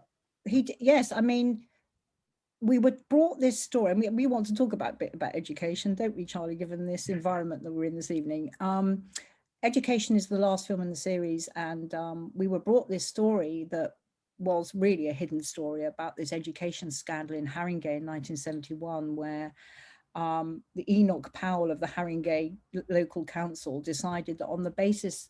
Yes, I mean, we were brought this story, and we want to talk a bit about education, don't we, Charlie, given this environment that we're in this evening. Education is the last film in the series, and we were brought this story that was really a hidden story about this education scandal in Haringey in 1971, where the Enoch Powell of the Haringey local council decided that on the basis,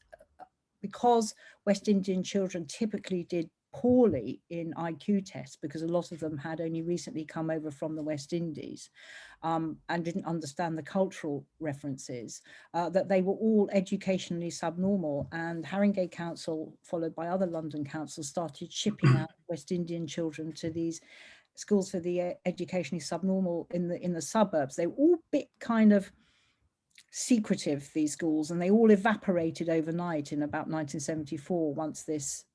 because West Indian children typically did poorly in IQ tests, because a lot of them had only recently come over from the West Indies and didn't understand the cultural references, that they were all educationally subnormal. And Haringey Council, followed by other London councils, started shipping out West Indian children to these schools for the educationally subnormal in the suburbs. They were all a bit kind of secretive, these schools, and they all evaporated overnight in about 1974 once this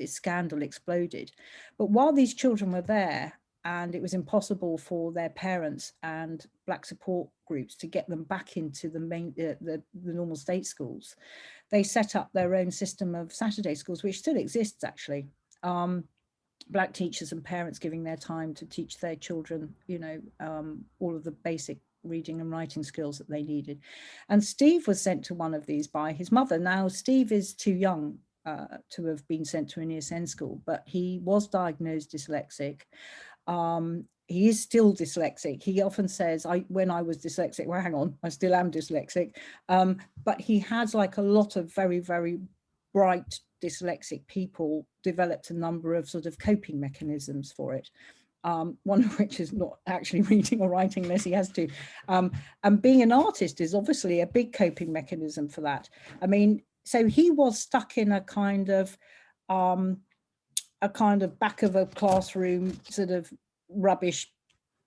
scandal exploded. But while these children were there, and it was impossible for their parents and Black support groups to get them back into the normal state schools, they set up their own system of Saturday schools, which still exists actually. Black teachers and parents giving their time to teach their children, you know, all of the basic reading and writing skills that they needed. And Steve was sent to one of these by his mother. Now, Steve is too young to have been sent to an ESN school, but he was diagnosed dyslexic. He is still dyslexic. He often says, when I was dyslexic, well, hang on, I still am dyslexic. But he has, like a lot of very, very bright dyslexic people, developed a number of sort of coping mechanisms for it. One of which is not actually reading or writing unless he has to. And being an artist is obviously a big coping mechanism for that. I mean, so he was stuck in a kind of back of a classroom sort of rubbish,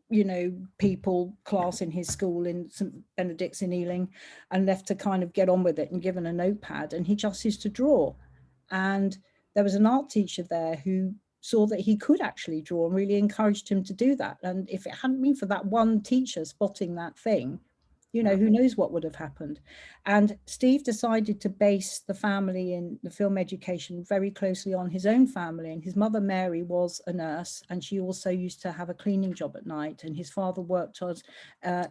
you know, people class in his school in St Benedict's in Ealing, and left to kind of get on with it and given a notepad, and he just used to draw. And there was an art teacher there who saw that he could actually draw and really encouraged him to do that. And if it hadn't been for that one teacher spotting that thing, you know, who knows what would have happened. And Steve decided to base the family in the film education very closely on his own family. And his mother, Mary, was a nurse, and she also used to have a cleaning job at night. And his father worked as,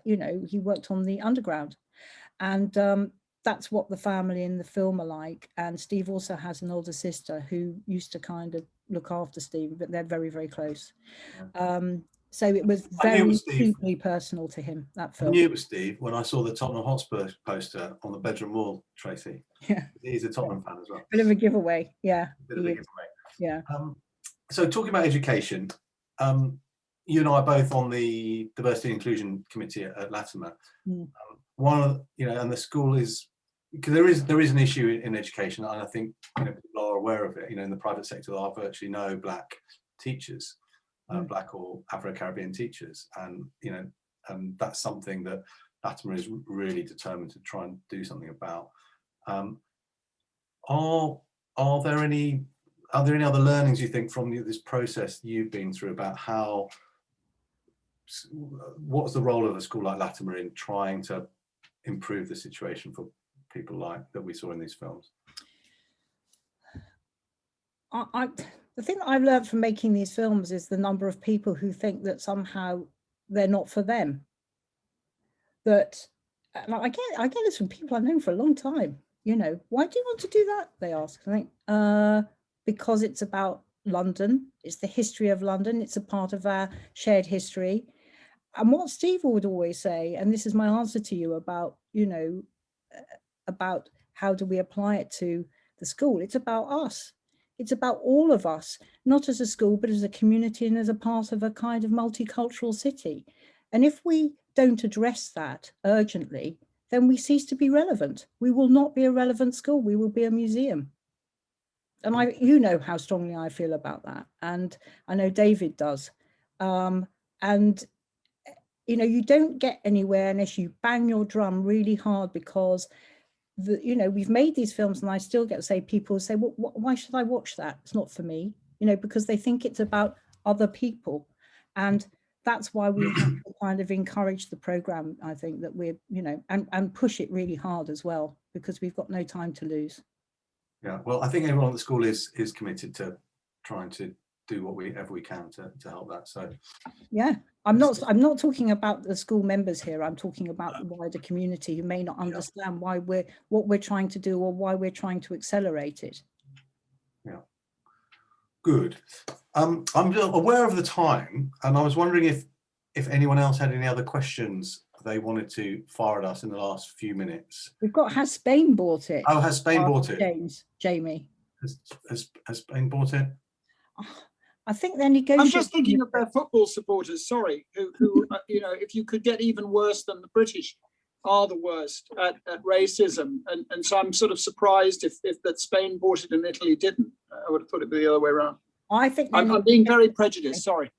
you know, he worked on the underground. And that's what the family in the film are like. And Steve also has an older sister who used to kind of look after Steve, but they're very, very close. So it was very deeply personal to him, that film. I knew it was Steve when I saw the Tottenham Hotspur poster on the bedroom wall, Tracy. Yeah. He's a Tottenham fan as well. Bit of a giveaway, yeah. Bit of a giveaway. Yeah. So talking about education, you and I are both on the Diversity and Inclusion Committee at Latimer. One of, you know, and the school is, because there is an issue in education, and I think, you know, people are aware of it. You know, in the private sector, there are virtually no Black teachers, Black or Afro-Caribbean teachers, and you know, that's something that Latimer is really determined to try and do something about. Are there any other learnings you think from this process you've been through about how, what's the role of a school like Latimer in trying to improve the situation for people like that we saw in these films? The thing that I've learned from making these films is the number of people who think that somehow they're not for them. That, and I get this from people I've known for a long time. You know, why do you want to do that? They ask. I think because it's about London. It's the history of London. It's a part of our shared history. And what Steve would always say, and this is my answer to you about, you know, about how do we apply it to the school? It's about us. It's about all of us, not as a school, but as a community and as a part of a kind of multicultural city. And if we don't address that urgently, then we cease to be relevant. We will not be a relevant school. We will be a museum. And you know how strongly I feel about that. And I know David does. And you know, you don't get anywhere unless you bang your drum really hard, because you know, we've made these films, and I still get to say, people say, well, why should I watch that? It's not for me, you know, because they think it's about other people. And that's why we have to kind of encourage the program, I think, that we're, you know, and push it really hard as well, because we've got no time to lose. Yeah, well, I think everyone at the school is committed to trying to do whatever we can to help that. So yeah, I'm not talking about the school members here. I'm talking about the wider community who may not understand what we're trying to do or why we're trying to accelerate it. Yeah, good. I'm aware of the time, and I was wondering if anyone else had any other questions they wanted to fire at us in the last few minutes. We've got, has Spain bought it? Oh, has Spain bought it? Jamie. Has Spain bought it? I think they're negotiating. I'm just thinking of their football supporters, sorry, who you know, if you could get even worse than the British are the worst at racism. And so I'm sort of surprised if that Spain bought it and Italy didn't. I would have thought it'd be the other way around. I think I'm being very prejudiced, sorry.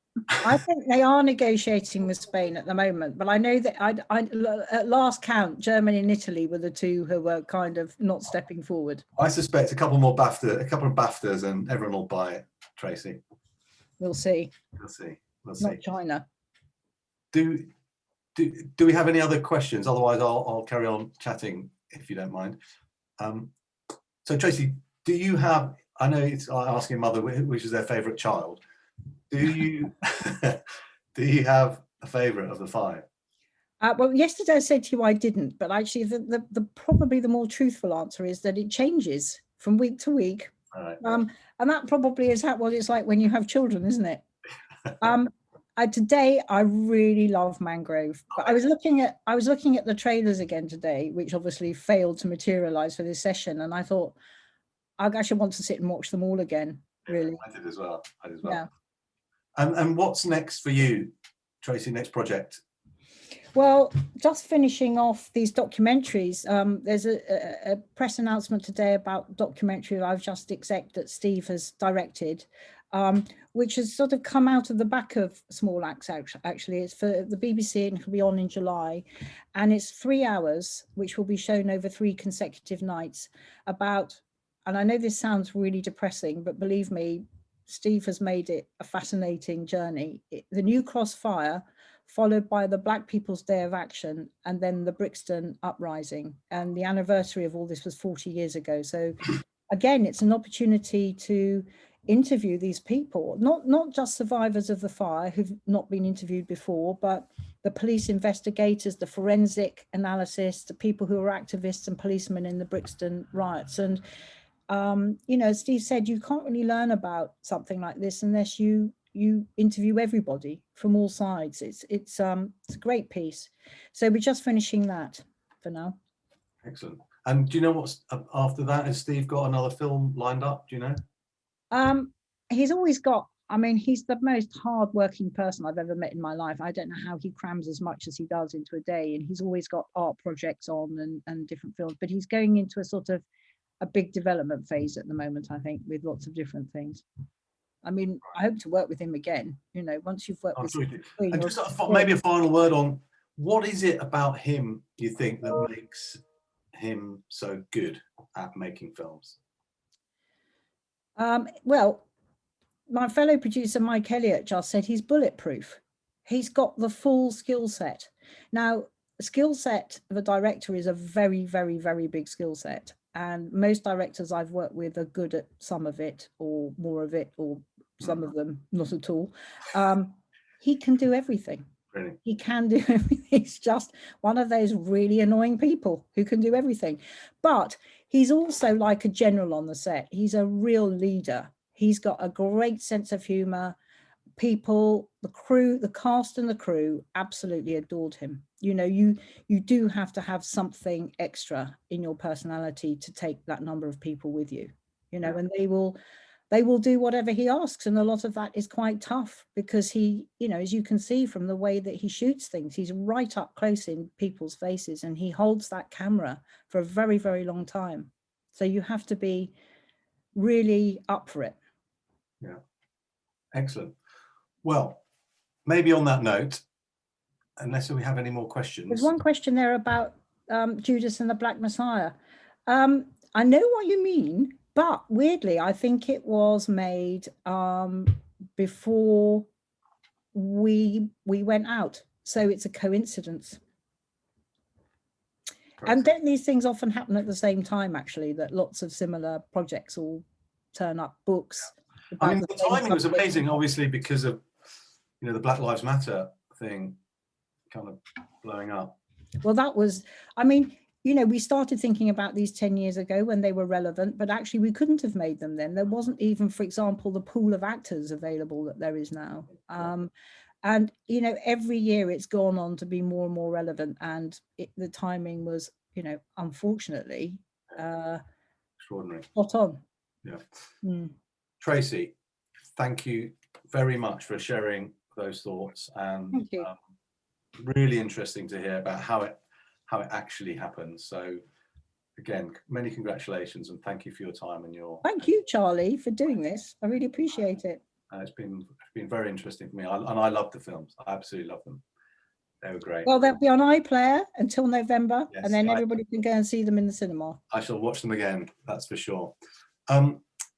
I think they are negotiating with Spain at the moment, but I know that at last count, Germany and Italy were the two who were kind of not stepping forward. I suspect a couple of BAFTAs, and everyone will buy it, Tracy. We'll see. We'll see. Not China. Do we have any other questions? Otherwise, I'll carry on chatting if you don't mind. So Tracy, do you have? I know it's asking a mother which is their favourite child. Do you have a favourite of the five? Well, yesterday I said to you I didn't, but actually the probably the more truthful answer is that it changes from week to week. All right. And that probably is what it's like when you have children, isn't it? Today I really love Mangrove, but I was looking at the trailers again today, which obviously failed to materialize for this session, and I thought I actually want to sit and watch them all again. Really, I did as well. Yeah. And what's next for you, Tracy? Next project? Well, just finishing off these documentaries. There's a press announcement today about a documentary I've just exec that Steve has directed, which has sort of come out of the back of Small Axe. Actually, it's for the BBC and it'll be on in July, and it's 3 hours, which will be shown over 3 consecutive nights. About, and I know this sounds really depressing, but believe me, Steve has made it a fascinating journey. The New Cross fire, followed by the Black People's Day of Action, and then the Brixton uprising. And the anniversary of all this was 40 years ago. So again, it's an opportunity to interview these people, not just survivors of the fire who've not been interviewed before, but the police investigators, the forensic analysis, the people who are activists and policemen in the Brixton riots. And you know, Steve said, you can't really learn about something like this unless you interview everybody from all sides. It's a great piece. So we're just finishing that for now. Excellent. And do you know what's after that? Has Steve got another film lined up? Do you know? He's always got, I mean, he's the most hardworking person I've ever met in my life. I don't know how he crams as much as he does into a day, and he's always got art projects on and different films, but he's going into a sort of a big development phase at the moment, I think, with lots of different things. I mean, I hope to work with him again. You know, once you've worked with him. And just maybe a final word on what is it about him you think that makes him so good at making films? Well, my fellow producer Mike Elliott just said he's bulletproof. He's got the full skill set. Now, the skill set of a director is a very, very, very big skill set. And most directors I've worked with are good at some of it or more of it, or some of them not at all. He can do everything. Really? He can do everything. He's just one of those really annoying people who can do everything. But he's also like a general on the set. He's a real leader. He's got a great sense of humor. People, the crew, the cast and the crew absolutely adored him. You know, you do have to have something extra in your personality to take that number of people with you, you know, and they will do whatever he asks. And a lot of that is quite tough because he, you know, as you can see from the way that he shoots things, he's right up close in people's faces and he holds that camera for a very, very long time. So you have to be really up for it. Yeah. Excellent. Well, maybe on that note, unless we have any more questions. There's one question there about Judas and the Black Messiah. I know what you mean, but weirdly, I think it was made before we went out. So it's a coincidence. Correct. And don't these things often happen at the same time, actually, that lots of similar projects all turn up, books, I about mean, the same timing was subject. amazing, obviously, because of, you know, the Black Lives Matter thing kind of blowing up. Well, that was, I mean, you know, we started thinking about these 10 years ago when they were relevant, but actually we couldn't have made them then. There wasn't even, for example, the pool of actors available that there is now. And, you know, every year it's gone on to be more and more relevant. And the timing was, you know, unfortunately, Extraordinary. spot on. Yeah. Mm. Tracey, thank you very much for sharing those thoughts, and Thank you. really interesting to hear about how it actually happens. So again, many congratulations and thank you for your time and your. Thank you, Charlie, for doing this. I really appreciate it. It's been very interesting for me, and I love the films. I absolutely love them. They were great. Well, they'll be on iPlayer until November, Yes, and then everybody can go and see them in the cinema. I shall watch them again, that's for sure.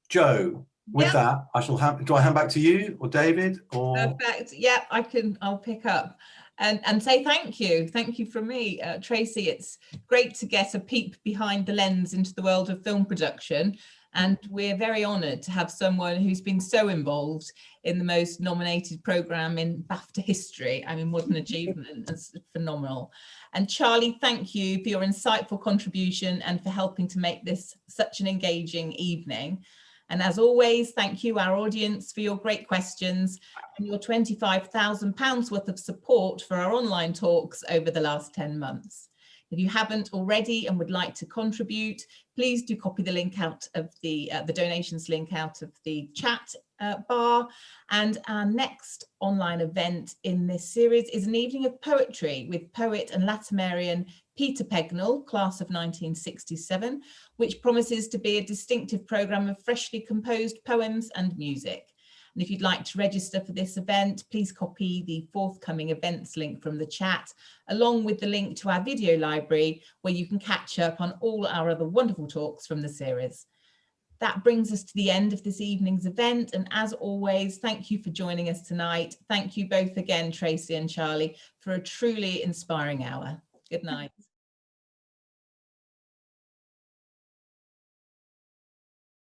Joe, with that, I shall do I hand back to you or David or? Perfect. Yeah, I'll pick up and say thank you from me, Tracey. It's great to get a peep behind the lens into the world of film production, and we're very honoured to have someone who's been so involved in the most nominated programme in BAFTA history. I mean, what an achievement. It's phenomenal. And Charlie, thank you for your insightful contribution and for helping to make this such an engaging evening. And as always, thank you, our audience, for your great questions and your £25,000 worth of support for our online talks over the last 10 months. If you haven't already and would like to contribute, please do copy the link out of the donations link out of the chat bar. And our next online event in this series is an evening of poetry with poet and Latimerian Peter Pegnell, class of 1967, which promises to be a distinctive programme of freshly composed poems and music. And if you'd like to register for this event, please copy the forthcoming events link from the chat, along with the link to our video library, where you can catch up on all our other wonderful talks from the series. That brings us to the end of this evening's event. And as always, thank you for joining us tonight. Thank you both again, Tracey and Charlie, for a truly inspiring hour. Good night.